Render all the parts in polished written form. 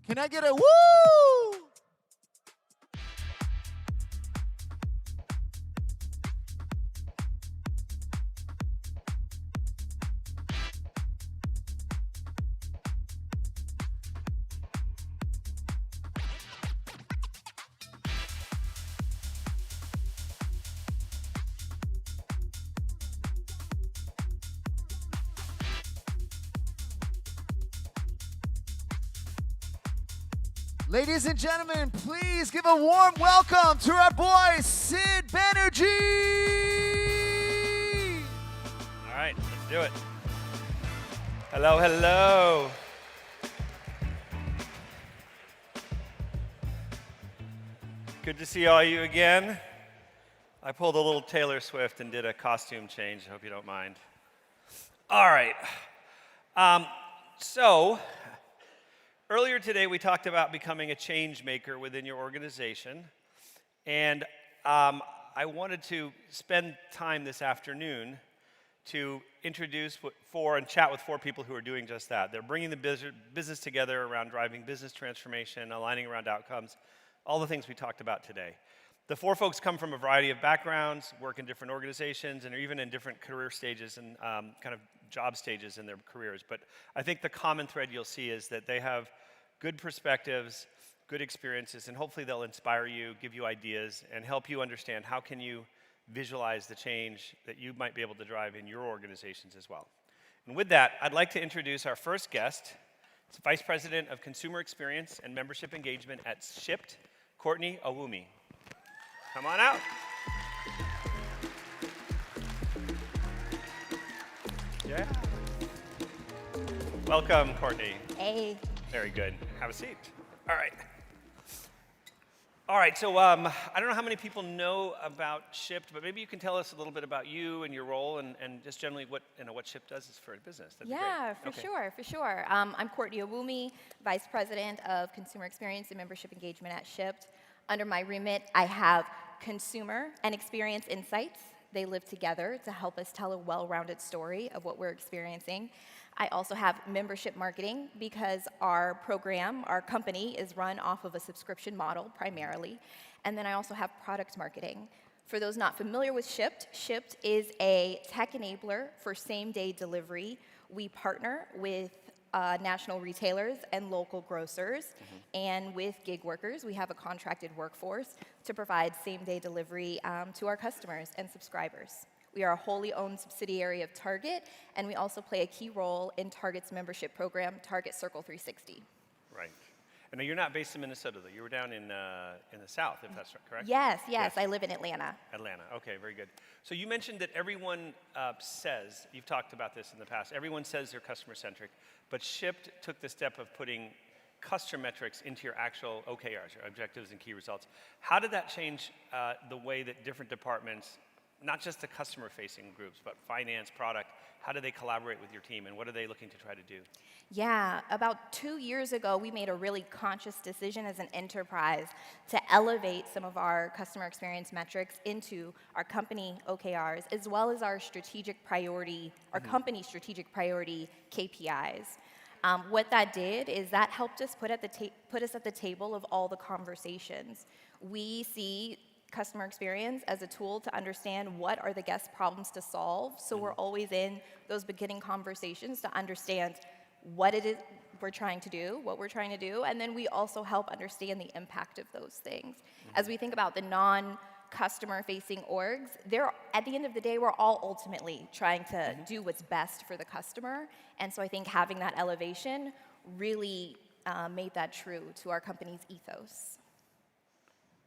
Can I get a woo? Ladies and gentlemen, please give a warm welcome to our boy, Sid Banerjee! All right, let's do it. Hello, hello. Good to see all of you again. I pulled a little Taylor Swift and did a costume change. I hope you don't mind. All right. So, earlier today we talked about becoming a change maker within your organization. And I wanted to spend time this afternoon to introduce and chat with 4 people who are doing just that. They're bringing the business together around driving business transformation, aligning around outcomes, all the things we talked about today. The 4 folks come from a variety of backgrounds, work in different organizations, and are even in different career stages and kind of job stages in their careers. But I think the common thread you'll see is that they have good perspectives, good experiences, and hopefully they'll inspire you, give you ideas, and help you understand how can you visualize the change that you might be able to drive in your organizations as well. And with that, I'd like to introduce our first guest. It's Vice President of Consumer Experience and Membership Engagement at Shipt, Courtney Owumi. Come on out. Yeah. Welcome, Courtney. Hey. Very good. Have a seat. All right. All right, so I don't know how many people know about Shipt, but maybe you can tell us a little bit about you and your role and just generally what Shipt does for a business. That'd be great. For sure. I'm Courtney Owumi, Vice President of Consumer Experience and Membership Engagement at Shipt. Under my remit, I have consumer and experience insights. They live together to help us tell a well-rounded story of what we're experiencing. I also have membership marketing because our program, our company, is run off of a subscription model primarily. And then I also have product marketing. For those not familiar with Shipt, Shipt is a tech enabler for same-day delivery. We partner with national retailers and local grocers. And with gig workers, we have a contracted workforce to provide same-day delivery to our customers and subscribers. We are a wholly owned subsidiary of Target, and we also play a key role in Target's membership program, Target Circle 360. Right. And now you're not based in Minnesota, though. You were down in the South, if that's correct? Yes. I live in Atlanta. Atlanta. Okay, very good. So you mentioned that everyone says, you've talked about this in the past, everyone says they're customer-centric, but Shipt took the step of putting customer metrics into your actual OKRs, your objectives and key results. How did that change the way that different departments, not just the customer-facing groups, but finance, product, how do they collaborate with your team, and what are they looking to try to do? Yeah, about 2 years ago, we made a really conscious decision as an enterprise to elevate some of our customer experience metrics into our company OKRs, as well as our strategic priority, our company strategic priority KPIs. What that did is that helped us put us at the table of all the conversations. We see customer experience as a tool to understand what are the guest problems to solve. So we're always in those beginning conversations to understand what it is we're trying to do, what we're trying to do, and then we also help understand the impact of those things. As we think about the non-customer facing orgs, at the end of the day, we're all ultimately trying to do what's best for the customer. And so I think having that elevation really made that true to our company's ethos.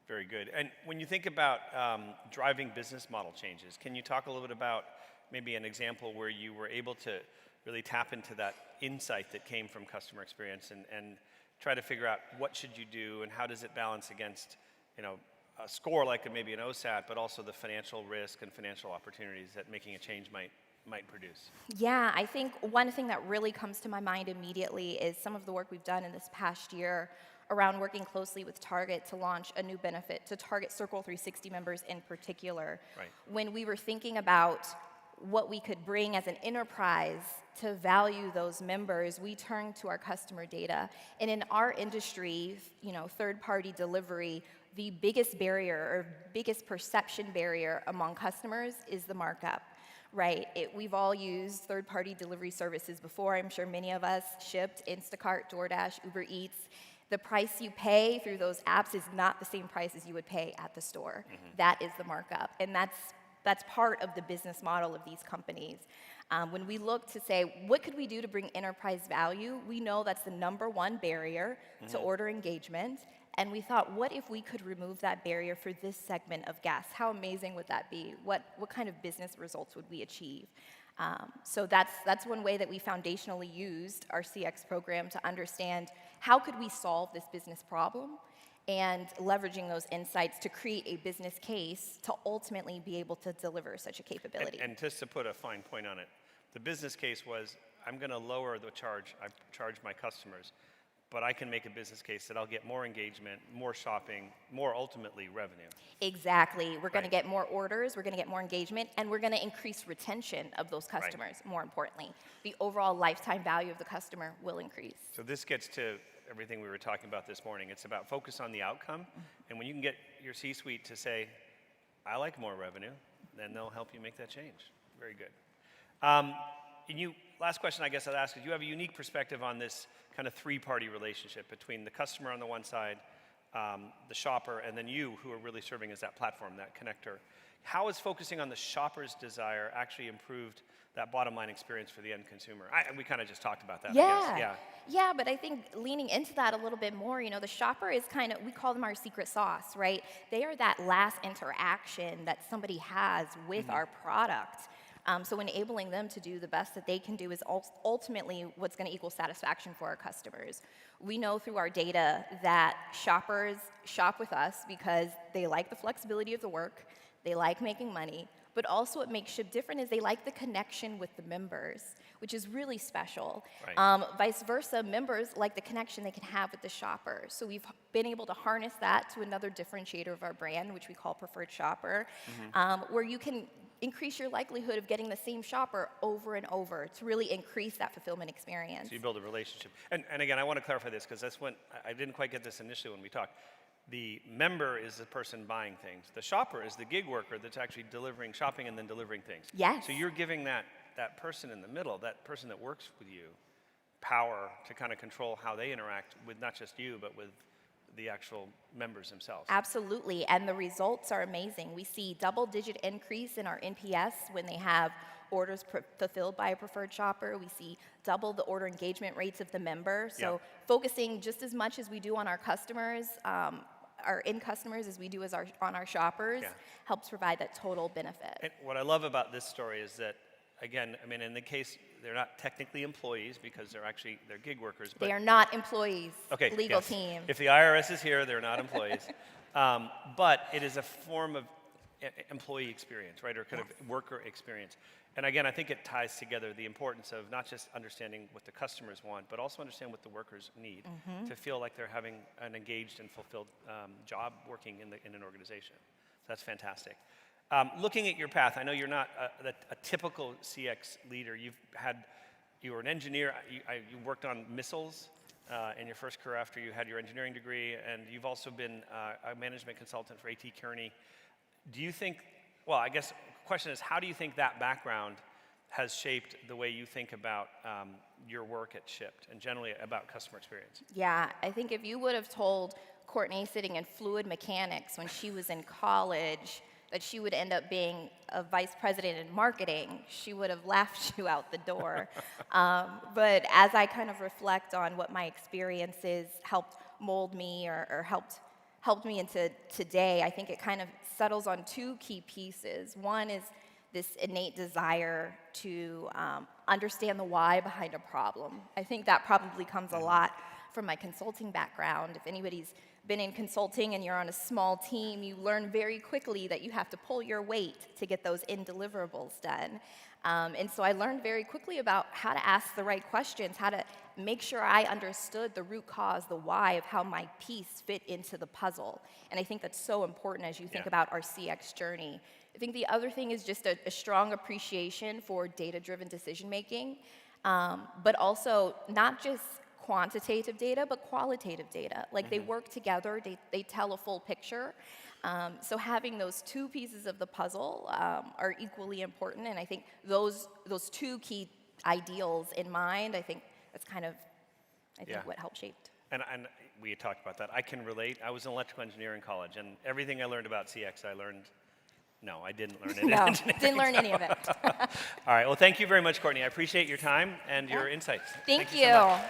Very good. And when you think about driving business model changes, can you talk a little bit about maybe an example where you were able to really tap into that insight that came from customer experience and try to figure out what should you do and how does it balance against, a score like maybe an OSAT, but also the financial risk and financial opportunities that making a change might produce? Yeah, I think one thing that really comes to my mind immediately is some of the work we've done in this past year around working closely with Target to launch a new benefit to Target Circle 360 members in particular. Right. When we were thinking about what we could bring as an enterprise to value those members, we turned to our customer data. And in our industry, third-party delivery, the biggest barrier or biggest perception barrier among customers is the markup, right? We've all used third-party delivery services before. I'm sure many of us, Shipt, Instacart, DoorDash, Uber Eats. The price you pay through those apps is not the same price as you would pay at the store. That is the markup, and that's part of the business model of these companies. When we look to say, what could we do to bring enterprise value, we know that's the #1 barrier to order engagement. And we thought, what if we could remove that barrier for this segment of guests? How amazing would that be? What kind of business results would we achieve? So that's one way that we foundationally used our CX program to understand how could we solve this business problem, and leveraging those insights to create a business case to ultimately be able to deliver such a capability. And just to put a fine point on it, the business case was, I'm going to lower the charge I charge my customers, but I can make a business case that I'll get more engagement, more shopping, more ultimately revenue. Exactly. We're going to get more orders, we're going to get more engagement, and we're going to increase retention of those customers, more importantly. The overall lifetime value of the customer will increase. So this gets to everything we were talking about this morning. It's about focus on the outcome, and when you can get your C-suite to say, I like more revenue, then they'll help you make that change. Very good. Last question I guess I'd ask is, you have a unique perspective on this kind of three-party relationship between the customer on the one side, the shopper, and then you, who are really serving as that platform, that connector. How has focusing on the shopper's desire actually improved that bottom line experience for the end consumer? We kind of just talked about that, I guess. Yeah, but I think leaning into that a little bit more, the shopper is kind of, we call them our secret sauce, right? They are that last interaction that somebody has with our product. So enabling them to do the best that they can do is ultimately what's going to equal satisfaction for our customers. We know through our data that shoppers shop with us because they like the flexibility of the work, they like making money, but also what makes Shipt different is they like the connection with the members, which is really special. Right. Vice versa, members like the connection they can have with the shopper. So we've been able to harness that to another differentiator of our brand, which we call Preferred Shopper, where you can increase your likelihood of getting the same shopper over and over to really increase that fulfillment experience. So you build a relationship. And again, I want to clarify this because that's when I didn't quite get this initially when we talked. The member is the person buying things. The shopper is the gig worker that's actually delivering shopping and then delivering things. Yes. So you're giving that person in the middle, that person that works with you, power to kind of control how they interact with not just you, but with the actual members themselves. Absolutely, and the results are amazing. We see double-digit increase in our NPS when they have orders fulfilled by a preferred shopper. We see double the order engagement rates of the member. So focusing just as much as we do on our customers, our end customers, as we do on our shoppers, helps provide that total benefit. And what I love about this story is that, again, I mean, in the case, they're not technically employees because they're gig workers. But they are not employees. Okay, legal team. If the IRS is here, they're not employees. But it is a form of employee experience, right, or kind of worker experience. And again, I think it ties together the importance of not just understanding what the customers want, but also understand what the workers need to feel like they're having an engaged and fulfilled job working in an organization. So that's fantastic. Looking at your path, I know you're not a typical CX leader. You were an engineer. You worked on missiles in your first career after you had your engineering degree, and you've also been a management consultant for A.T. Kearney. Do you think, well, I guess the question is, how do you think that background has shaped the way you think about your work at Shipt and generally about customer experience? Yeah, I think if you would have told Courtney sitting in fluid mechanics when she was in college that she would end up being a vice president in marketing, she would have laughed you out the door. But as I kind of reflect on what my experiences helped mold me or helped me into today, I think it kind of settles on two key pieces. One is this innate desire to understand the why behind a problem. I think that probably comes a lot from my consulting background. If anybody's been in consulting and you're on a small team, you learn very quickly that you have to pull your weight to get those end deliverables done. And so I learned very quickly about how to ask the right questions, how to make sure I understood the root cause, the why of how my piece fit into the puzzle. And I think that's so important as you think about our CX journey. I think the other thing is just a strong appreciation for data-driven decision-making, but also not just quantitative data, but qualitative data. Like they work together, they tell a full picture. So having those two pieces of the puzzle are equally important, and I think those two key ideals in mind, I think that's kind of, what helped shape. And we had talked about that. I can relate. I was an electrical engineer in college, and everything I learned about CX, no, I didn't learn it in engineering. Didn't learn any of it. All right, well, thank you very much, Courtney. I appreciate your time and your insights. Thank you you. so much.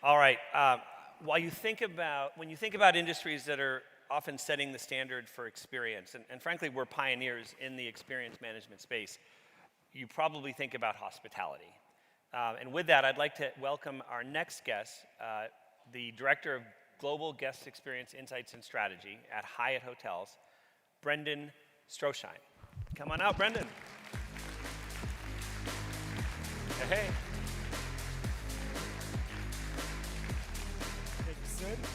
All right, when you think about industries that are often setting the standard for experience, and frankly, we're pioneers in the experience management space, you probably think about hospitality. And with that, I'd like to welcome our next guest, the Director of Global Guest Experience Insights and Strategy at Hyatt Hotels, Brendan Stroschein. Come on out, Brendan. Hey.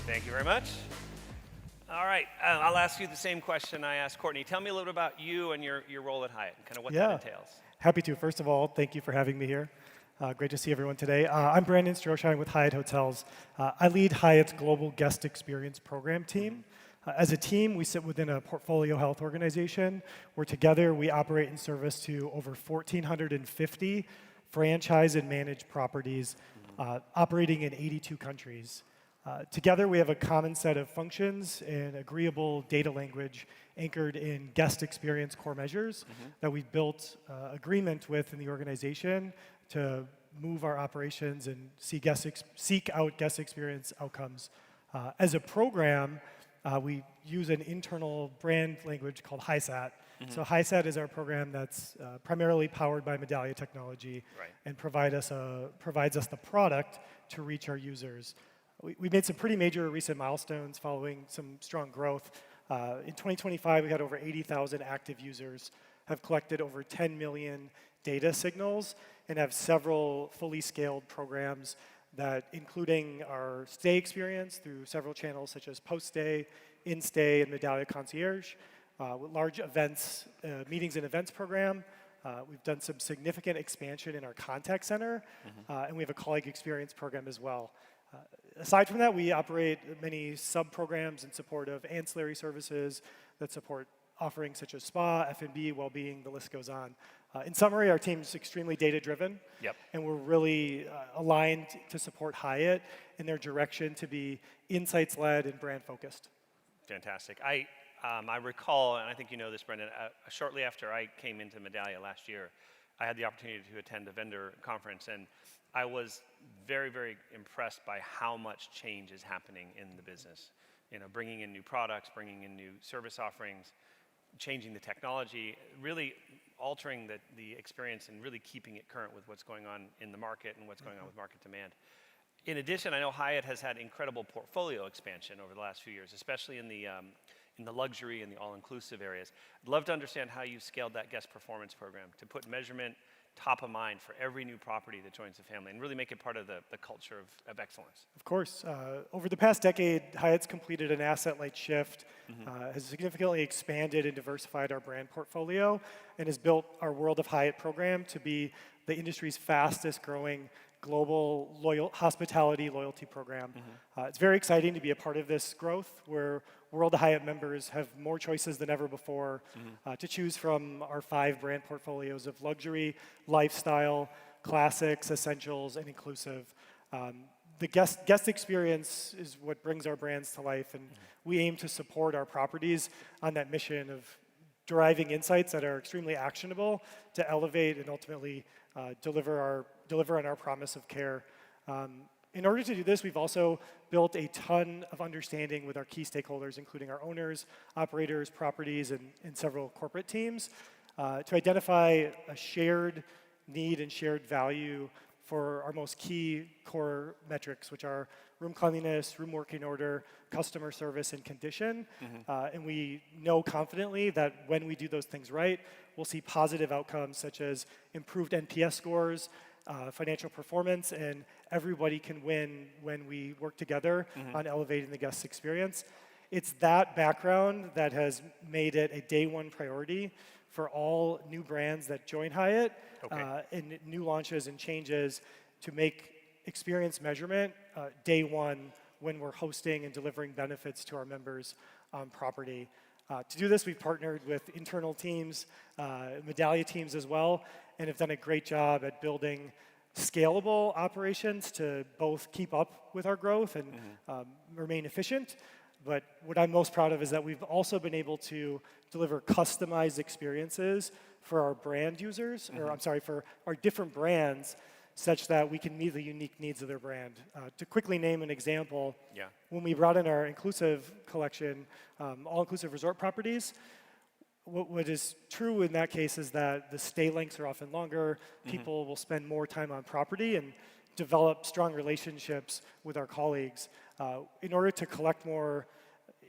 Thank you very much. All right, I'll ask you the same question I asked Courtney. Tell me a little bit about you and your role at Hyatt, and kind of what that entails. Happy to. First of all, thank you for having me here. Great to see everyone today. I'm Brandon Stroschein with Hyatt Hotels. I lead Hyatt's Global Guest Experience Program team. As a team, we sit within a portfolio health organization where together we operate and service to over 1,450 franchise and managed properties operating in 82 countries. Together, we have a common set of functions and agreeable data language anchored in guest experience core measures that we've built agreement with in the organization to move our operations and seek out guest experience outcomes. As a program, we use an internal brand language called HiSat. So HiSat is our program that's primarily powered by Medallia technology and provides us the product to reach our users. We made some pretty major recent milestones following some strong growth. In 2025, we had over 80,000 active users, have collected over 10 million data signals, and have several fully scaled programs that, including our stay experience through several channels such as post-stay, in-stay, and Medallia Concierge, with large events, meetings and events program. We've done some significant expansion in our contact center, and we have a colleague experience program as well. Aside from that, we operate many sub-programs in support of ancillary services that support offerings such as spa, F&B, well-being, the list goes on. In summary, our team is extremely data-driven, and we're really aligned to support Hyatt in their direction to be insights-led and brand-focused. Fantastic. I recall, and I think you know this, Brendan, shortly after I came into Medallia last year, I had the opportunity to attend a vendor conference, and I was very, very impressed by how much change is happening in the business. You know, bringing in new products, bringing in new service offerings, changing the technology, really altering the experience and really keeping it current with what's going on in the market and what's going on with market demand. In addition, I know Hyatt has had incredible portfolio expansion over the last few years, especially in the luxury and the all-inclusive areas. I'd love to understand how you scaled that guest performance program to put measurement top of mind for every new property that joins the family and really make it part of the culture of excellence. Of course. Over the past decade, Hyatt's completed an asset-light shift, has significantly expanded and diversified our brand portfolio, and has built our World of Hyatt program to be the industry's fastest growing global hospitality loyalty program. It's very exciting to be a part of this growth where World of Hyatt members have more choices than ever before to choose from our 5 brand portfolios of luxury, lifestyle, classics, essentials, and inclusive. The guest experience is what brings our brands to life, and we aim to support our properties on that mission of deriving insights that are extremely actionable to elevate and ultimately deliver on our promise of care. In order to do this, we've also built a ton of understanding with our key stakeholders, including our owners, operators, properties, and several corporate teams, to identify a shared need and shared value for our most key core metrics, which are room cleanliness, room working order, customer service, and condition. And we know confidently that when we do those things right, we'll see positive outcomes such as improved NPS scores, financial performance, and everybody can win when we work together on elevating the guest experience. It's that background that has made it a day one priority for all new brands that join Hyatt and new launches and changes to make experience measurement day one when we're hosting and delivering benefits to our members on property. To do this, we've partnered with internal teams, Medallia teams as well, and have done a great job at building scalable operations to both keep up with our growth and remain efficient. But what I'm most proud of is that we've also been able to deliver customized experiences for our brand users, or I'm sorry, for our different brands, such that we can meet the unique needs of their brand. To quickly name an example, when we brought in our inclusive collection, all-inclusive resort properties, what is true in that case is that the stay lengths are often longer, people will spend more time on property and develop strong relationships with our colleagues. In order to collect more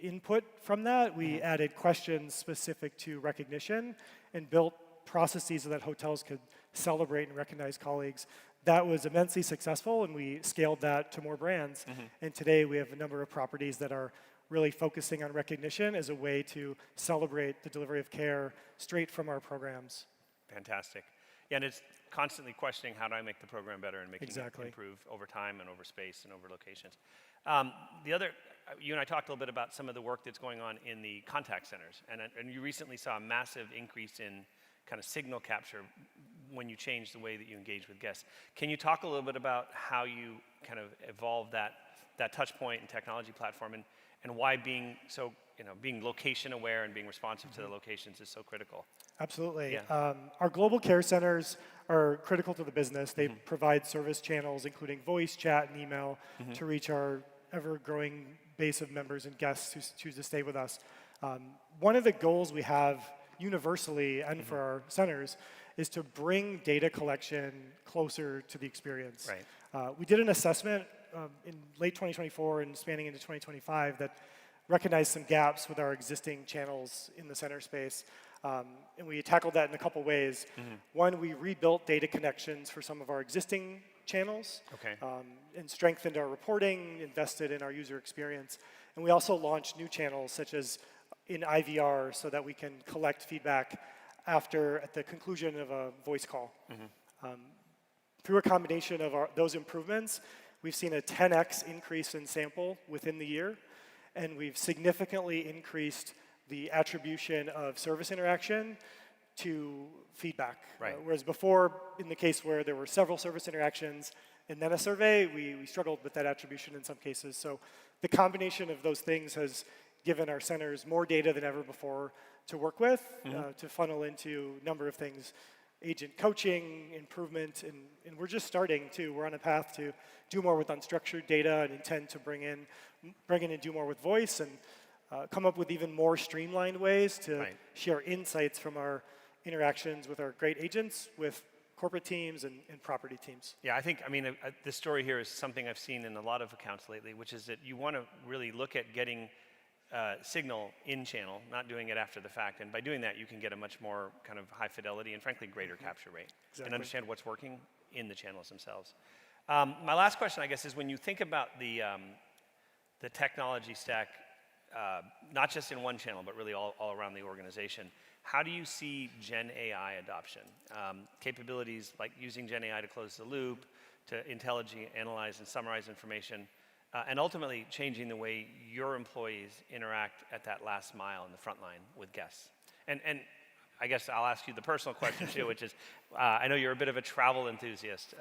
input from that, we added questions specific to recognition and built processes so that hotels could celebrate and recognize colleagues. That was immensely successful, and we scaled that to more brands. And today we have a number of properties that are really focusing on recognition as a way to celebrate the delivery of care straight from our programs. Fantastic. Yeah, and it's constantly questioning how do I make the program better and making it improve over time and over space and over locations. The other, you and I talked a little bit about some of the work that's going on in the contact centers, and you recently saw a massive increase in kind of signal capture when you changed the way that you engage with guests. Can you talk a little bit about how you kind of evolved that touch point and technology platform, and why being so, being location aware and being responsive to the locations is so critical? Absolutely. Our global care centers are critical to the business. They provide service channels, including voice, chat, and email, to reach our ever-growing base of members and guests who choose to stay with us. One of the goals we have universally and for our centers is to bring data collection closer to the experience. We did an assessment in late 2024 and spanning into 2025 that recognized some gaps with our existing channels in the center space. And we tackled that in a couple ways. One, we rebuilt data connections for some of our existing channels and strengthened our reporting, invested in our user experience. And we also launched new channels such as in IVR so that we can collect feedback at the conclusion of a voice call. Through a combination of those improvements, we've seen a 10x increase in sample within the year, and we've significantly increased the attribution of service interaction to feedback. Whereas before, in the case where there were several service interactions and then a survey, we struggled with that attribution in some cases. So the combination of those things has given our centers more data than ever before to work with, to funnel into a number of things, agent coaching, improvement, and we're just starting too. We're on a path to do more with unstructured data and intend to bring in and do more with voice and come up with even more streamlined ways to share insights from our interactions with our great agents, with corporate teams and property teams. Yeah, I mean, this story here is something I've seen in a lot of accounts lately, which is that you want to really look at getting signal in channel, not doing it after the fact. And by doing that, you can get a much more kind of high fidelity and frankly greater capture rate and understand what's working in the channels themselves. My last question, I guess, is when you think about the technology stack, not just in one channel, but really all around the organization, how do you see Gen AI adoption? Capabilities like using Gen AI to close the loop, to intelligently analyze and summarize information, and ultimately changing the way your employees interact at that last mile in the front line with guests. And I guess I'll ask you the personal question too, which is, I know you're a bit of a travel enthusiast.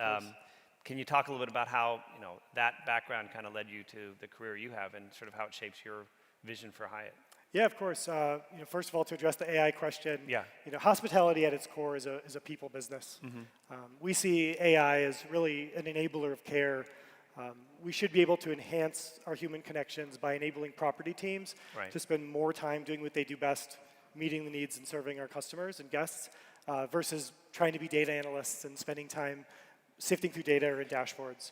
Can you talk a little bit about how that background kind of led you to the career you have and sort of how it shapes your vision for Hyatt? Yeah, of course. First of all, to address the AI question, hospitality at its core is a people business. We see AI as really an enabler of care. We should be able to enhance our human connections by enabling property teams to spend more time doing what they do best, meeting the needs and serving our customers and guests, versus trying to be data analysts and spending time sifting through data or in dashboards.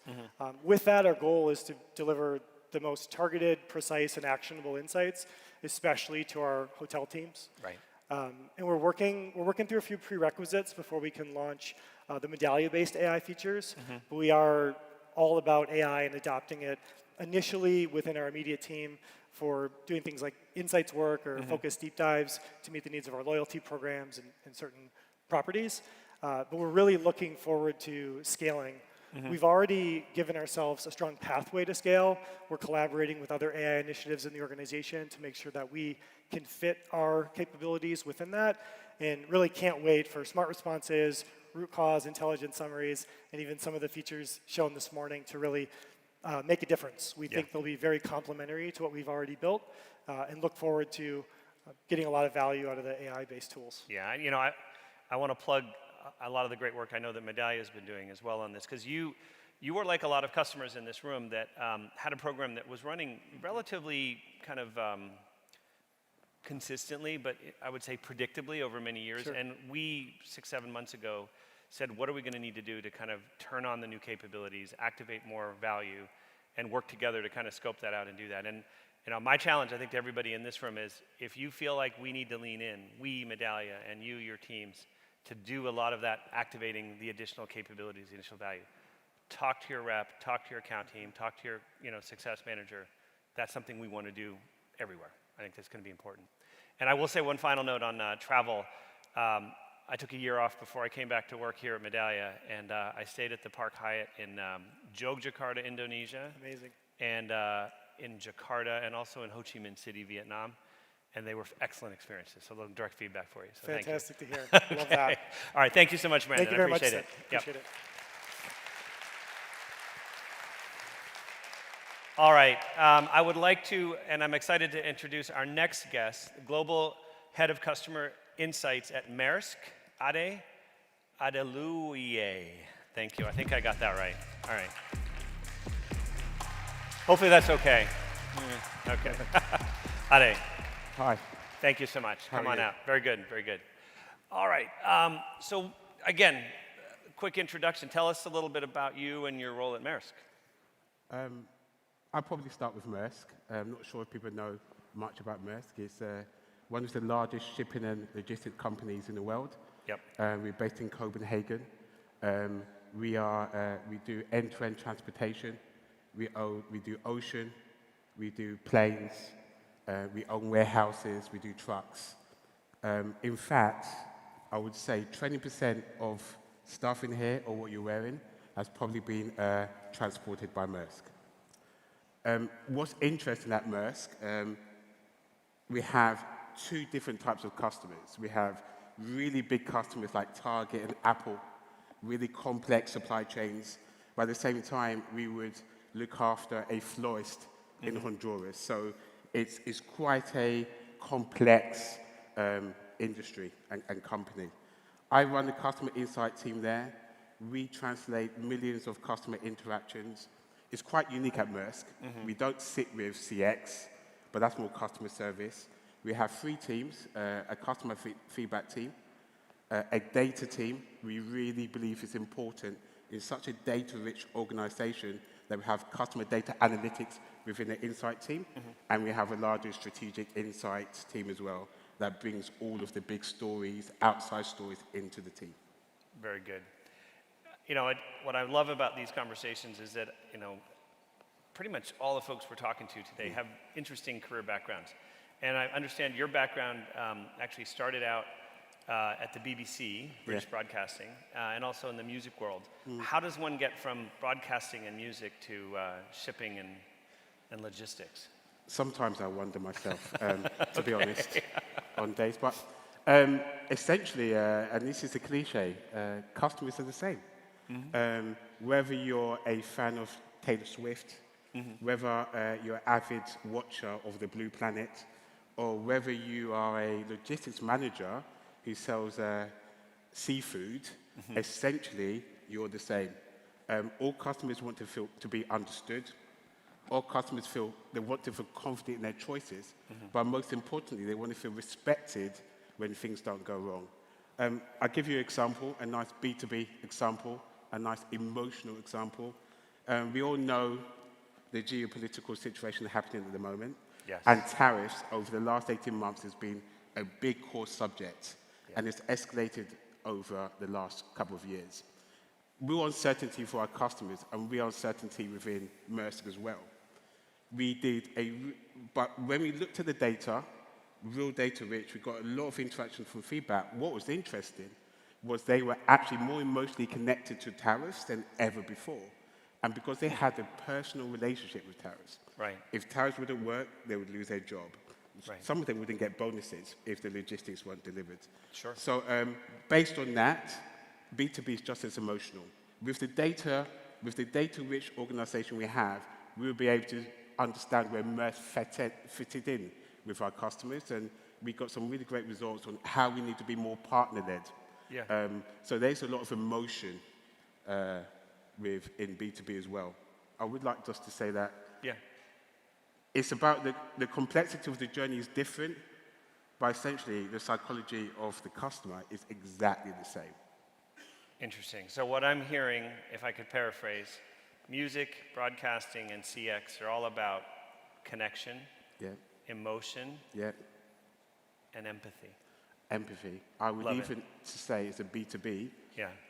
With that, our goal is to deliver the most targeted, precise, and actionable insights, especially to our hotel teams. Right. And we're working through a few prerequisites before we can launch the Medallia-based AI features. But we are all about AI and adopting it initially within our immediate team for doing things like insights work or focused deep dives to meet the needs of our loyalty programs and certain properties. But we're really looking forward to scaling. We've already given ourselves a strong pathway to scale. We're collaborating with other AI initiatives in the organization to make sure that we can fit our capabilities within that, and really can't wait for smart responses, root cause, intelligent summaries, and even some of the features shown this morning to really make a difference. We think they'll be very complementary to what we've already built, and look forward to getting a lot of value out of the AI-based tools. Yeah, you know, I want to plug a lot of the great work I know that Medallia has been doing as well on this, because you were like a lot of customers in this room that had a program that was running relatively kind of consistently, but I would say predictably over many years. Sure. And we, 6-7 months ago, said, what are we going to need to do to kind of turn on the new capabilities, activate more value, and work together to kind of scope that out and do that. And you know, my challenge, I think, to everybody in this room is, if you feel like we need to lean in, we, Medallia, and you, your teams, to do a lot of that, activating the additional capabilities, the initial value, talk to your rep, talk to your account team, talk to your success manager. That's something we want to do everywhere. I think that's going to be important. And I will say one final note on travel. I took a year off before I came back to work here at Medallia, and I stayed at the Park Hyatt in Yogyakarta, Indonesia. Amazing. And in Jakarta, and also in Ho Chi Minh City, Vietnam. And they were excellent experiences. So a little direct feedback for you. So Fantastic to hear. Okay. Love that. All right, thank you so much, Brandon. Thank you very much, I appreciate Sid. it. Appreciate it. All right, I would like to, and I'm excited to introduce our next guest, Global Head of Customer Insights at Maersk, Ade Adeluwoye. Thank you. I think I got that right. All right. Hopefully that's okay. Okay. Ade. Hi. Thank you so much. Come on you? out. Very good, very good. All right. So again, quick introduction. Tell us a little bit about you and your role at Maersk. I'll probably start with Maersk. I'm not sure if people know much about Maersk. It's one of the largest shipping and logistics companies in the world. Yep. We're based in Copenhagen. We do end-to-end transportation. We do ocean. We do planes. We own warehouses. We do trucks. In fact, I would say 20% of stuff in here, or what you're wearing, has probably been transported by Maersk. What's interesting at Maersk, we have two different types of customers. We have really big customers like Target and Apple, really complex supply chains. But at the same time, we would look after a florist in Honduras. So it's quite a complex industry and company. I run the customer insight team there. We translate millions of customer interactions. It's quite unique at Maersk. We don't sit with CX, but that's more customer service. We have 3 teams, a customer feedback team, a data team. We really believe it's important in such a data-rich organization that we have customer data analytics within the insight team, and we have a larger strategic insights team as well that brings all of the big stories, outside stories into the team. Very good. You know, what I love about these conversations is that, pretty much all the folks we're talking to today have interesting career backgrounds. And I understand your background actually started out at the BBC, British Broadcasting, and also in the music world. How does one get from broadcasting and music to shipping and logistics? Sometimes I wonder myself, to be honest, on days. But essentially, and this is a cliche, customers are the same. Whether you're a fan of Taylor Swift, whether you're an avid watcher of the Blue Planet, or whether you are a logistics manager who sells seafood, essentially, you're the same. All customers want to be understood. All customers want to feel confident in their choices. But most importantly, they want to feel respected when things don't go wrong. I'll give you an example, a nice B2B example. a nice emotional example. We all know the geopolitical situation happening at the moment. Yes. And tariffs over the last 18 months has been a big core subject. Yeah. And it's escalated over the last couple of years. Real uncertainty for our customers and real uncertainty within Maersk as well. But when we looked at the data, real data rich, we got a lot of interaction from feedback. What was interesting was they were actually more emotionally connected to tariffs than ever before. And because they had a personal relationship with tariffs. Right. If tariffs wouldn't work, they would lose their job. Right. Some of them wouldn't get bonuses if the logistics weren't delivered. Sure. So based on that, B2B is just as emotional. With the data-rich organization we have, we'll be able to understand where Maersk fitted in with our customers, and we got some really great results on how we need to be more partner-led. Yeah. So there's a lot of emotion in B2B as well. I would like just to say that it's about the complexity of the journey is different, but essentially the psychology of the customer is exactly the same. Interesting. So what I'm hearing, if I could paraphrase, music, broadcasting, and CX are all about connection, emotion, and empathy. Empathy. I would Love even say it's a B2B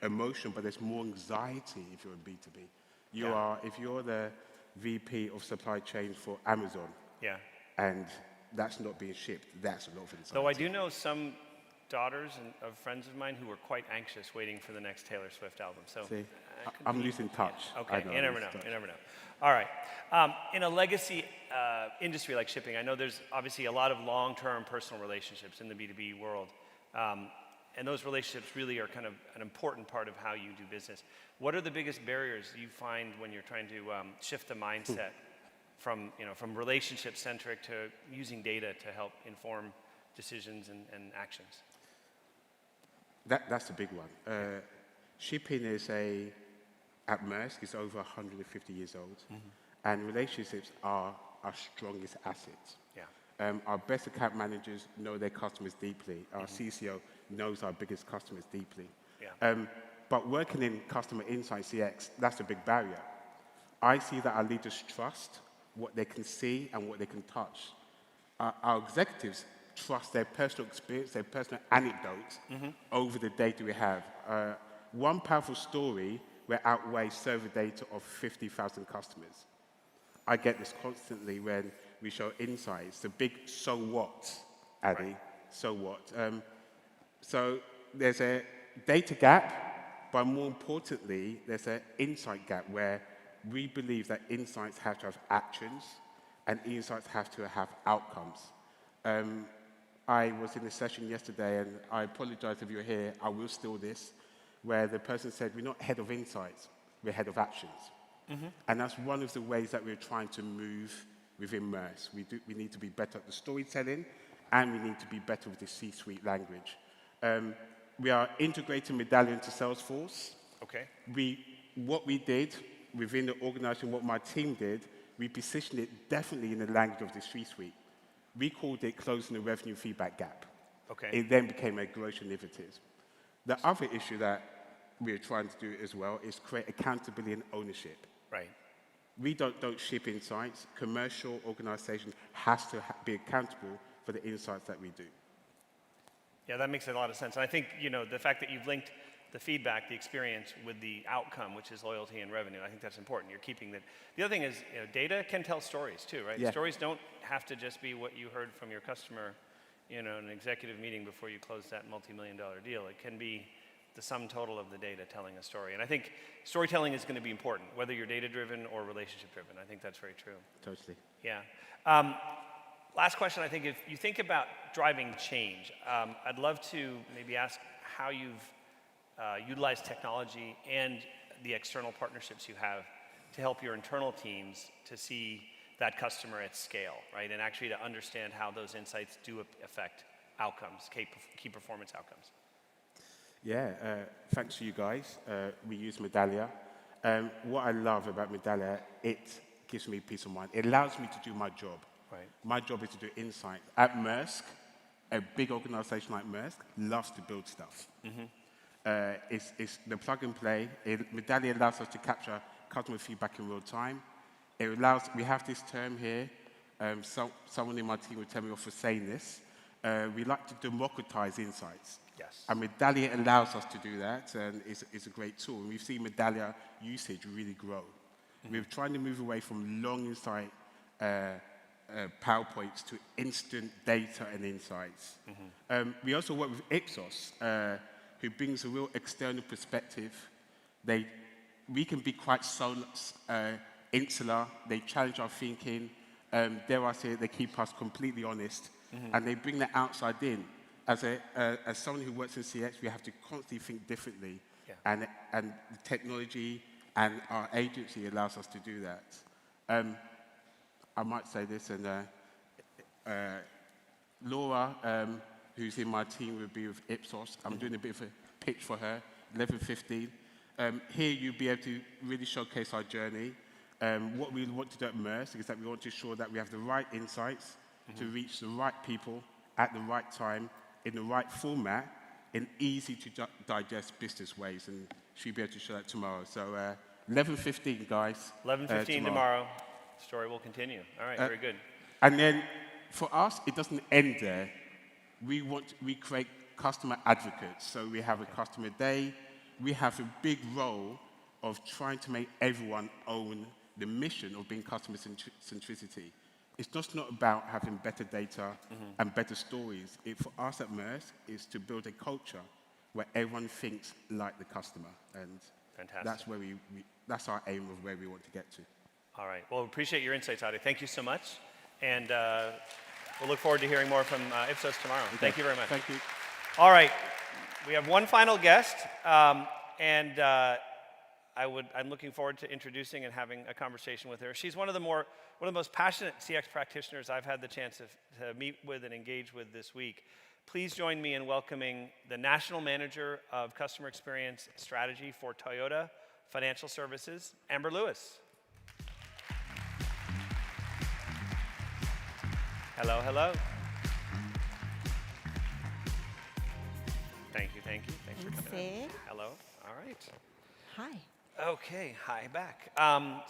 emotion, but there's more anxiety if you're a B2B. If you're the VP of supply chain for Amazon, and that's not being shipped, that's a lot of anxiety. Though I do know some daughters of friends of mine who were quite anxious waiting for the next Taylor Swift album. So see, I'm losing touch. Okay, you never know. You never know. All right. In a legacy industry like shipping, I know there's obviously a lot of long-term personal relationships in the B2B world. And those relationships really are kind of an important part of how you do business. What are the biggest barriers you find when you're trying to shift the mindset from relationship-centric to using data to help inform decisions and actions? That's a big one. Shipping at Maersk is over 150 years old, and relationships are our strongest assets. Yeah. Our best account managers know their customers deeply. Our CCO knows our biggest customers deeply. Yeah. But working in customer insight CX, that's a big barrier. I see that our leaders trust what they can see and what they can touch. Our executives trust their personal experience, their personal anecdotes over the data we have. One powerful story will outweigh survey data of 50,000 customers. I get this constantly when we show insights, the big so what, Ade, right. So what. So there's a data gap, but more importantly, there's an insight gap where we believe that insights have to have actions and insights have to have outcomes. I was in a session yesterday, and I apologize if you're here, I will steal this, where the person said, we're not head of insights, we're head of actions. And that's one of the ways that we're trying to move within Maersk. We need to be better at the storytelling, and we need to be better with the C-suite language. We are integrating Medallia into Salesforce. Okay. What we did within the organization, what my team did, we positioned it definitely in the language of the C-suite. We called it closing the revenue feedback gap. Okay. It then became a growth initiative. The other issue that we're trying to do as well is create accountability and ownership. Right. We don't ship insights. Commercial organizations has to be accountable for the insights that we do. Yeah, that makes a lot of sense. And I think, the fact that you've linked the feedback, the experience with the outcome, which is loyalty and revenue, I think that's important. You're keeping that. The other thing is, data can tell stories too, right? Yeah. Stories don't have to just be what you heard from your customer, in an executive meeting before you close that multi-million-dollar deal. It can be the sum total of the data telling a story. And I think storytelling is going to be important, whether you're data-driven or relationship-driven. I think that's very true. Totally. Yeah. Last question, I think, if you think about driving change, I'd love to maybe ask how you've utilized technology and the external partnerships you have to help your internal teams to see that customer at scale, right? And actually to understand how those insights do affect outcomes, key performance outcomes. Yeah, thanks to you guys. We use Medallia. What I love about Medallia, it gives me peace of mind. It allows me to do my job. Right. My job is to do insight. At Maersk, a big organization like Maersk loves to build stuff. It's the plug and play. Medallia allows us to capture customer feedback in real time. We have this term here. Someone in my team will tell me off for saying this. We like to democratize insights. Yes. And Medallia allows us to do that, and it's a great tool. And we've seen Medallia usage really grow. We're trying to move away from long insight PowerPoints to instant data and insights. We also work with Ipsos, who brings a real external perspective. We can be quite insular. They challenge our thinking. Dare I say, they keep us completely honest, and they bring that outside in. As someone who works in CX, we have to constantly think differently, and the technology and our agency allows us to do that. I might say this, and Laura, who's in my team, will be with Ipsos. I'm doing a bit of a pitch for her, 11:15. Here you'll be able to really showcase our journey. What we want to do at Maersk is that we want to ensure that we have the right insights to reach the right people at the right time, in the right format, in easy to digest business ways, and she'll be able to show that tomorrow. So 11:15, guys. 11:15 tomorrow. Story will continue. All right, very good. And then for us, it doesn't end there. We create customer advocates. So we have a customer day. We have a big role of trying to make everyone own the mission of being customer centricity. It's just not about having better data and better stories. For us at Maersk is to build a culture where everyone thinks like the customer, and Fantastic. that's where that's our aim of where we want to get to. All right. Well, appreciate your insights, Ade. Thank you so much, and we'll look forward to hearing more from Ipsos tomorrow. Okay. Thank you very much. Thank you. All right. We have one final guest, and I'm looking forward to introducing and having a conversation with her. She's one of the most passionate CX practitioners I've had the chance to meet with and engage with this week. Please join me in welcoming the National Manager of Customer Experience Strategy for Toyota Financial Services, Amber Lewis. Hello, hello. Thank you. Thanks for coming in. Hello. All right. Hi. Okay, hi back.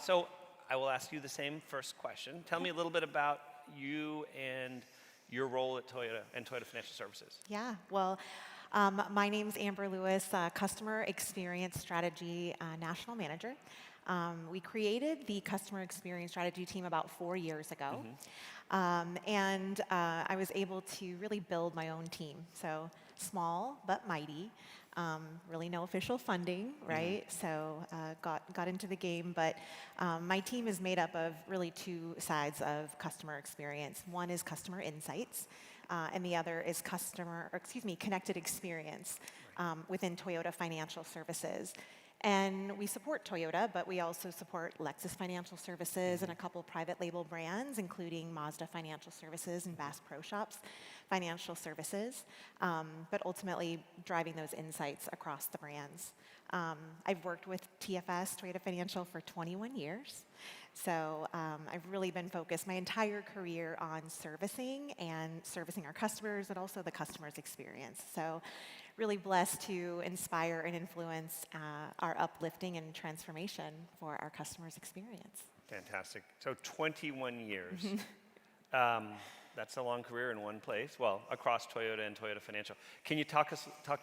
So I will ask you the same first question. Tell me a little bit about you and your role at Toyota and Toyota Financial Services. Yeah, well, my name's Amber Lewis, Customer Experience Strategy National Manager. We created the Customer Experience Strategy team about 4 years ago. And I was able to really build my own team. So small but mighty. Really no official funding, right? So got into the game, but my team is made up of really two sides of customer experience. One is customer insights, and the other is connected experience within Toyota Financial Services. And we support Toyota, but we also support Lexus Financial Services and a couple private label brands, including Mazda Financial Services and Bass Pro Shops Financial Services, but ultimately driving those insights across the brands. I've worked with TFS, Toyota Financial, for 21 years. So I've really been focused my entire career on servicing our customers, but also the customer's experience. So really blessed to inspire and influence our uplifting and transformation for our customers' experience. Fantastic. So 21 years. That's a long career in one place, well, across Toyota and Toyota Financial. Can you talk to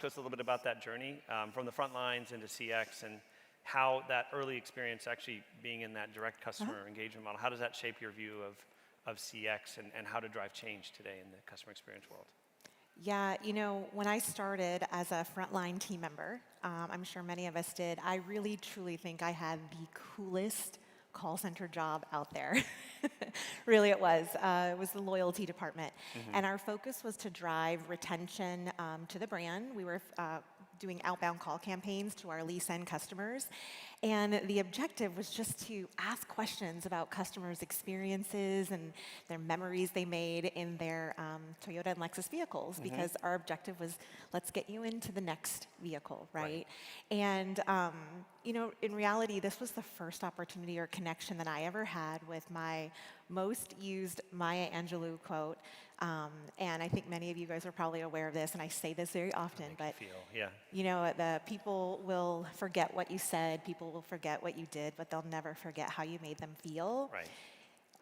us a little bit about that journey from the front lines into CX and how that early experience actually being in that direct customer engagement model, how does that shape your view of CX and how to drive change today in the customer experience world? Yeah, you know, when I started as a frontline team member, I'm sure many of us did, I really truly think I had the coolest call center job out there. Really it was. It was the loyalty department. And our focus was to drive retention to the brand. We were doing outbound call campaigns to our lease end customers. And the objective was just to ask questions about customers' experiences and their memories they made in their Toyota and Lexus vehicles, because our objective was, let's get you into the next vehicle, right? And you know, in reality, this was the first opportunity or connection that I ever had with my most used Maya Angelou quote. And I think many of you guys are probably aware of this, and I say this very often, but you know, the people will forget what you said, people will forget what you did, but they'll never forget how you made them feel. Right.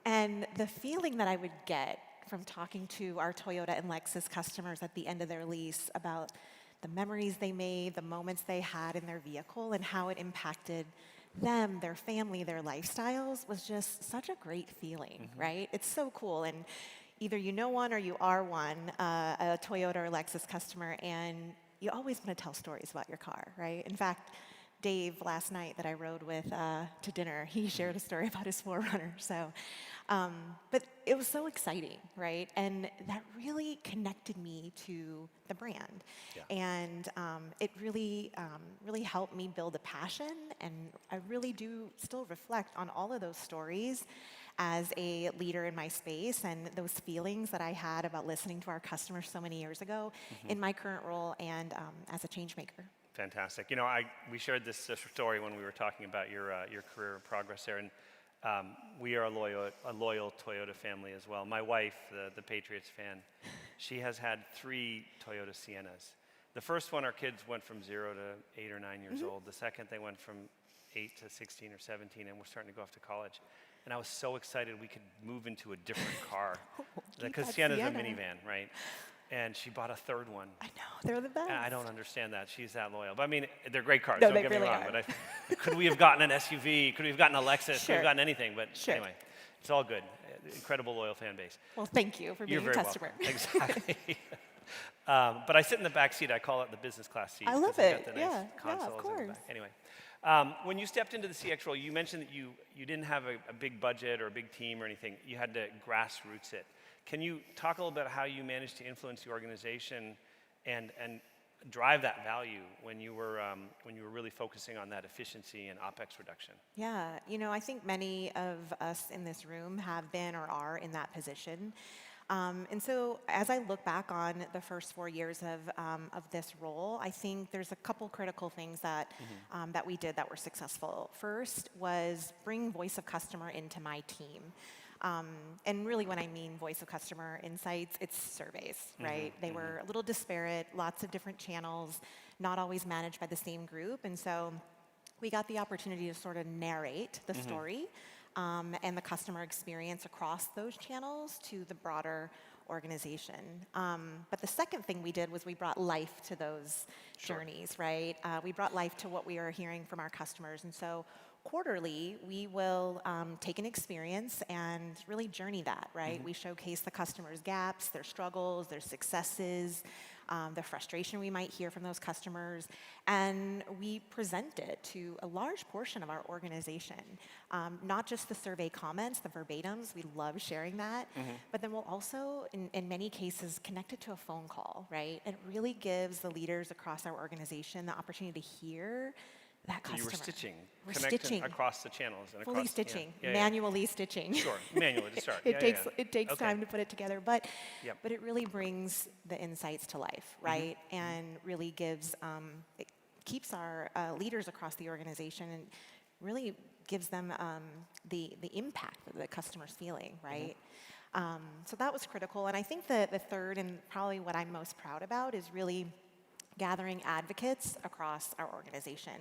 And the feeling that I would get from talking to our Toyota and Lexus customers at the end of their lease about the memories they made, the moments they had in their vehicle, and how it impacted them, their family, their lifestyles, was just such a great feeling, right? It's so cool. And either you know one or you are one, a Toyota or Lexus customer, and you always want to tell stories about your car, right? In fact, Dave, last night that I rode with to dinner, he shared a story about his 4Runner. So, but it was so exciting, right? And that really connected me to the brand. And it really, really helped me build a passion. And I really do still reflect on all of those stories as a leader in my space, and those feelings that I had about listening to our customers so many years ago in my current role and as a change maker. Fantastic. You know, we shared this story when we were talking about your career progress there, and we are a loyal Toyota family as well. My wife, the Patriots fan, she has had 3 Toyota Siennas. The first one, our kids went from 0 to 8 or 9 years old. The second, they went from 8 to 16 or 17, and we're starting to go off to college. And I was so excited we could move into a different car. Because Sienna's a minivan, right? And she bought a 3rd one. I know, they're the best. And I don't understand that. She's that loyal. But I mean, they're great cars, No, don't they get really me wrong. are. But could we have gotten an SUV? Could we have gotten a Lexus? Could we have gotten anything? But anyway, it's all good. Incredible loyal fan base. Well, thank you for being a customer. Welcome. Exactly. But I sit in the back seat. I call it the business class seat. I love 'cause it. got the nice consoles of in the course. back. Anyway, when you stepped into the CX role, you mentioned that you didn't have a big budget or a big team or anything. You had to grassroots it. Can you talk a little bit about how you managed to influence the organization and drive that value when you were really focusing on that efficiency and OpEx reduction? Yeah, you know, I think many of us in this room have been or are in that position. And so as I look back on the first 4 years of this role, I think there's a couple critical things that, that we did that were successful. First was bring voice of customer into my team. And really when I mean voice of customer insights, it's surveys, right? They were a little disparate, lots of different channels, not always managed by the same group. And so we got the opportunity to sort of narrate the story and the customer experience across those channels to the broader organization. But the second thing we did was we brought life to those journeys, right? We brought life to what we are hearing from our customers. And so quarterly, we will take an experience and really journey that, right? We showcase the customer's gaps, their struggles, their successes, the frustration we might hear from those customers, and we present it to a large portion of our organization. Not just the survey comments, the verbatims, we love sharing that, but then we'll also, in many cases, connect it to a phone call, right? It really gives the leaders across our organization the opportunity to hear that customer. You were stitching, We're connecting stitching. Across the channels. And Fully across, stitching, yeah, manually stitching. Sure, manually to start. It takes time to put it together, but Yep. it really brings the insights to life, right? And really gives, it keeps our leaders across the organization and really gives them the impact that the customer's feeling, right? So that was critical, and I think the third and probably what I'm most proud about is really gathering advocates across our organization,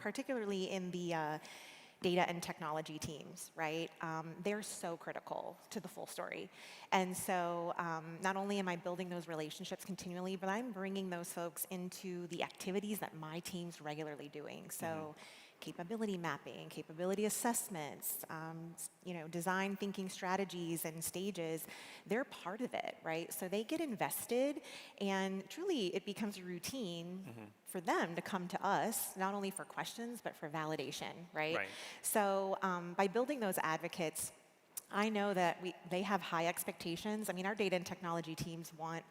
particularly in the data and technology teams, right? They're so critical to the full story. And so not only am I building those relationships continually, but I'm bringing those folks into the activities that my team's regularly doing. So capability mapping, capability assessments, design thinking strategies and stages, they're part of it, right? So they get invested, and truly it becomes a routine for them to come to us, not only for questions, but for validation, right? So by building those advocates, I know that they have high expectations. I mean, our data and technology teams want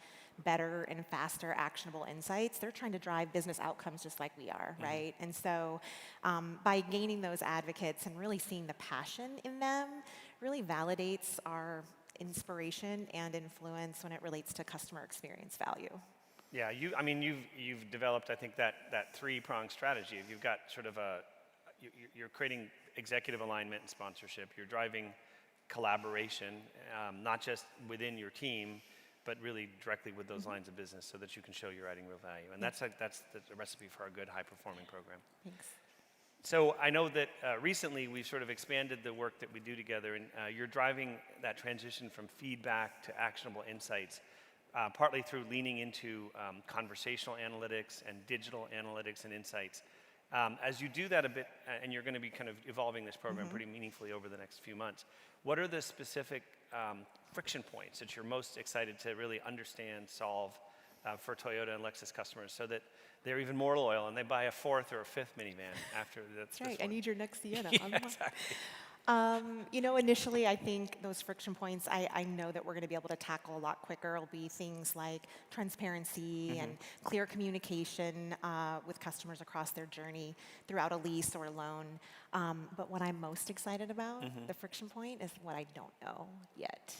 better and faster actionable insights, they're trying to drive business outcomes just like we are, right? And so by gaining those advocates and really seeing the passion in them really validates our inspiration and influence when it relates to customer experience value. Yeah, you've developed, I think, that three-pronged strategy. You've got sort of you're creating executive alignment and sponsorship. You're driving collaboration, not just within your team, but really directly with those lines of business so that you can show you're adding real value. And that's the recipe for a good high-performing program. Thanks. So I know that recently we've sort of expanded the work that we do together, and you're driving that transition from feedback to actionable insights, partly through leaning into conversational analytics and digital analytics and insights. As you do that a bit, and you're going to be kind of evolving this program pretty meaningfully over the next few months, what are the specific friction points that you're most excited to really understand, solve for Toyota and Lexus customers so that they're even more loyal and they buy a fourth or a fifth minivan after That's right. I need your next Sienna. Yeah, exactly. You know, initially, I think those friction points, I know that we're going to be able to tackle a lot quicker. It'll be things like transparency and clear communication with customers across their journey throughout a lease or a loan. But what I'm most excited about, the friction point, is what I don't know yet.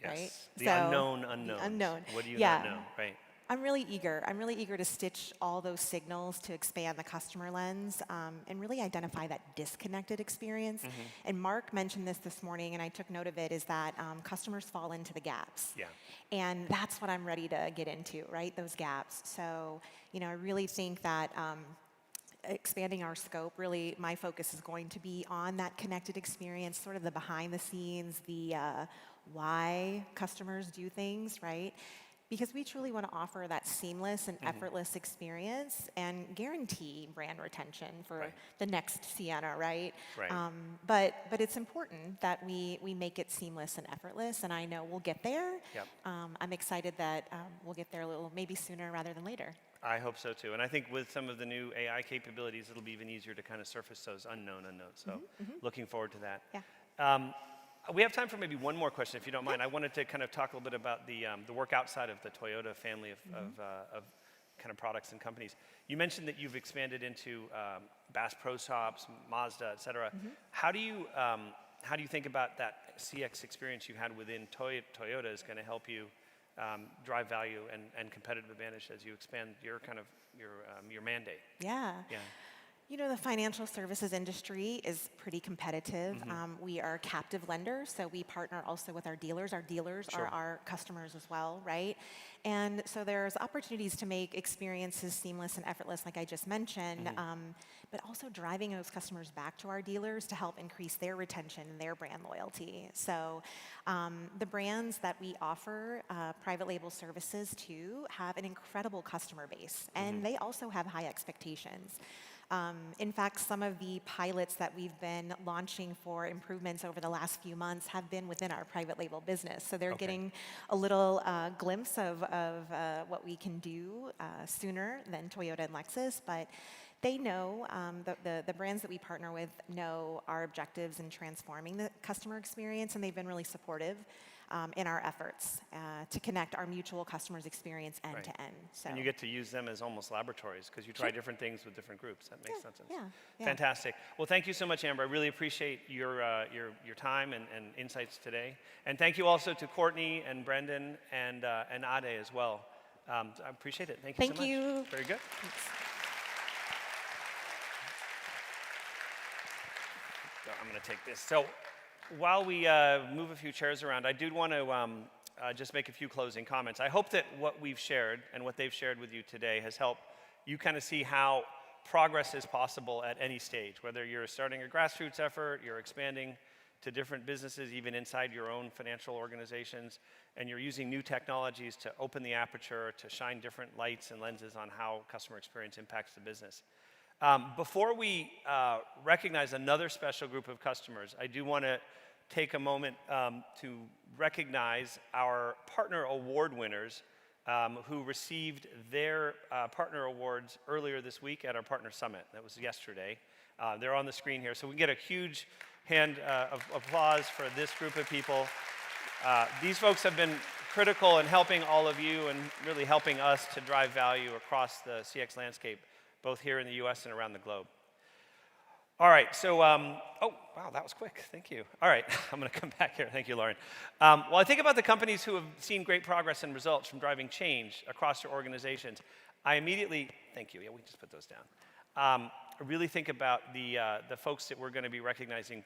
Yes. Right? The So, unknown unknowns. The unknown. What do you Yeah. not know? Right. I'm really eager. I'm really eager to stitch all those signals to expand the customer lens and really identify that disconnected experience. And Mark mentioned this morning, and I took note of it, is that customers fall into the gaps. Yeah. And that's what I'm ready to get into, right? Those gaps. So, you know, I really think that expanding our scope, really my focus is going to be on that connected experience, sort of the behind the scenes, the why customers do things, right? Because we truly want to offer that seamless and effortless experience and guarantee brand retention for the next Sienna, right? Right. But it's important that we make it seamless and effortless, and I know we'll get there. Yep. I'm excited that we'll get there a little, maybe sooner rather than later. I hope so too. And I think with some of the new AI capabilities, it'll be even easier to kind of surface those unknown unknowns. So looking forward to that. Yeah. We have time for maybe one more question, if you don't mind. I wanted to kind of talk a little bit about the work outside of the Toyota family of kind of products and companies. You mentioned that you've expanded into Bass Pro Shops, Mazda, et cetera. How do you think about that CX experience you had within Toyota is going to help you drive value and competitive advantage as you expand your kind of your mandate? Yeah. Yeah. You know, the financial services industry is pretty competitive. We are a captive lender, so we partner also with our dealers. Our dealers are our customers as well, right? And so there's opportunities to make experiences seamless and effortless, like I just mentioned, but also driving those customers back to our dealers to help increase their retention and their brand loyalty. So the brands that we offer private label services to have an incredible customer base, and they also have high expectations. In fact, some of the pilots that we've been launching for improvements over the last few months have been within our private label business. So they're getting a little glimpse of what we can do sooner than Toyota and Lexus, but they know, the brands that we partner with know our objectives in transforming the customer experience, and they've been really supportive in our efforts to connect our mutual customers' experience end to end. So. And you get to use them as almost laboratories because you try different things with different groups. That makes sense. Yeah. Fantastic. Well, thank you so much, Amber. I really appreciate your time and insights today. And thank you also to Courtney and Brendan and Ade as well. I appreciate it. Thank you so much. Thank you. Very good. Thanks. So I'm going to take this. So while we move a few chairs around, I do want to just make a few closing comments. I hope that what we've shared and what they've shared with you today has helped you kind of see how progress is possible at any stage, whether you're starting a grassroots effort, you're expanding to different businesses, even inside your own financial organizations, and you're using new technologies to open the aperture, to shine different lights and lenses on how customer experience impacts the business. Before we recognize another special group of customers, I do want to take a moment to recognize our partner award winners who received their partner awards earlier this week at our partner summit. That was yesterday. They're on the screen here. So we get a huge hand of applause for this group of people. These folks have been critical in helping all of you and really helping us to drive value across the CX landscape, both here in the US and around the globe. All right, so, oh, wow, that was quick, thank you. All right, I'm gonna come back here, thank you, Lauren. Well, I think about the companies who have seen great progress and results from driving change across their organizations. I immediately, thank you, yeah, we can just put those down. I really think about the folks that we're gonna be recognizing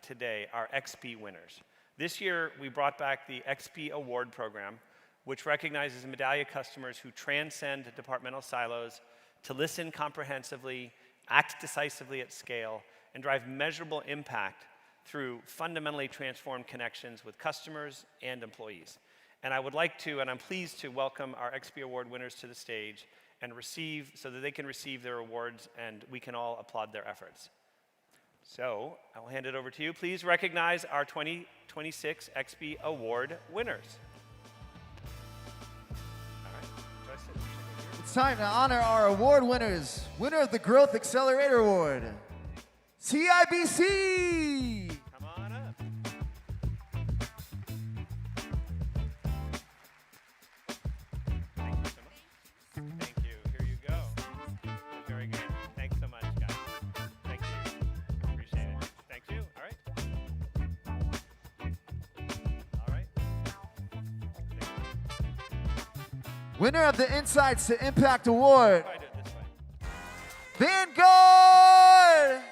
today, our Expy winners. This year, we brought back the Expy Award program, which recognizes Medallia customers who transcend departmental silos to listen comprehensively, act decisively at scale, and drive measurable impact through fundamentally transformed connections with customers and employees. And I would like to, and I'm pleased to welcome our Expy Award winners to the stage and so that they can receive their awards and we can all applaud their efforts. So I'll hand it over to you. Please recognize our 2026 Expy Award winners. It's time to honor our award winners. Winner of the Growth Accelerator Award, CIBC. Come on up. Thank you so much. Thank you. Here you go. Very good. Thanks so much, guys. Thank you. Appreciate it. Thank you. All right. All right. Winner of the Insights to Impact Award, Try to do it this way. Vanguard.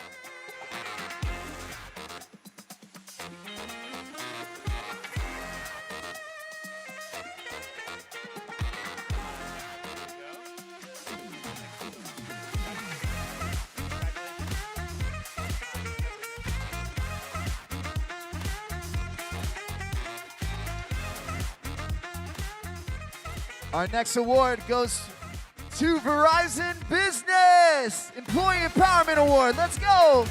Our next award goes to Verizon Business Employee Empowerment Award. Let's go.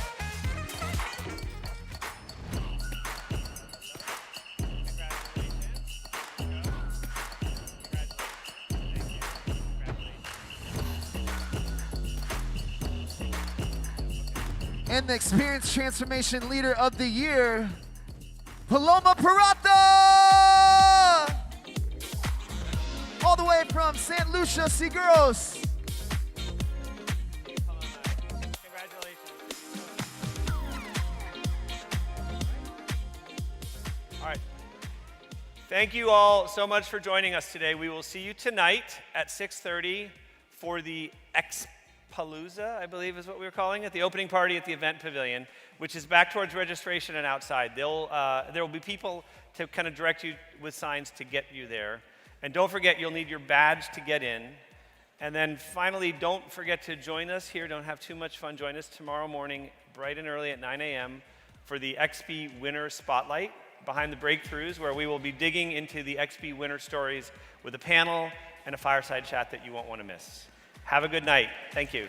And the Experience Transformation Leader of the Year, Paloma Parata! All the way from St. Lucia, Seguros. Congratulations. All right. Thank you all so much for joining us today. We will see you tonight at 6:30 for the Expalooza, I believe is what we were calling it, the opening party at the event pavilion, which is back towards registration and outside. There will be people to kind of direct you with signs to get you there. And don't forget, you'll need your badge to get in. And then finally, don't forget to join us here. Don't have too much fun. Join us tomorrow morning, bright and early at 9 a.m. for the Expy Winner Spotlight, Behind the Breakthroughs, where we will be digging into the Expy winner stories with a panel and a fireside chat that you won't want to miss. Have a good night. Thank you.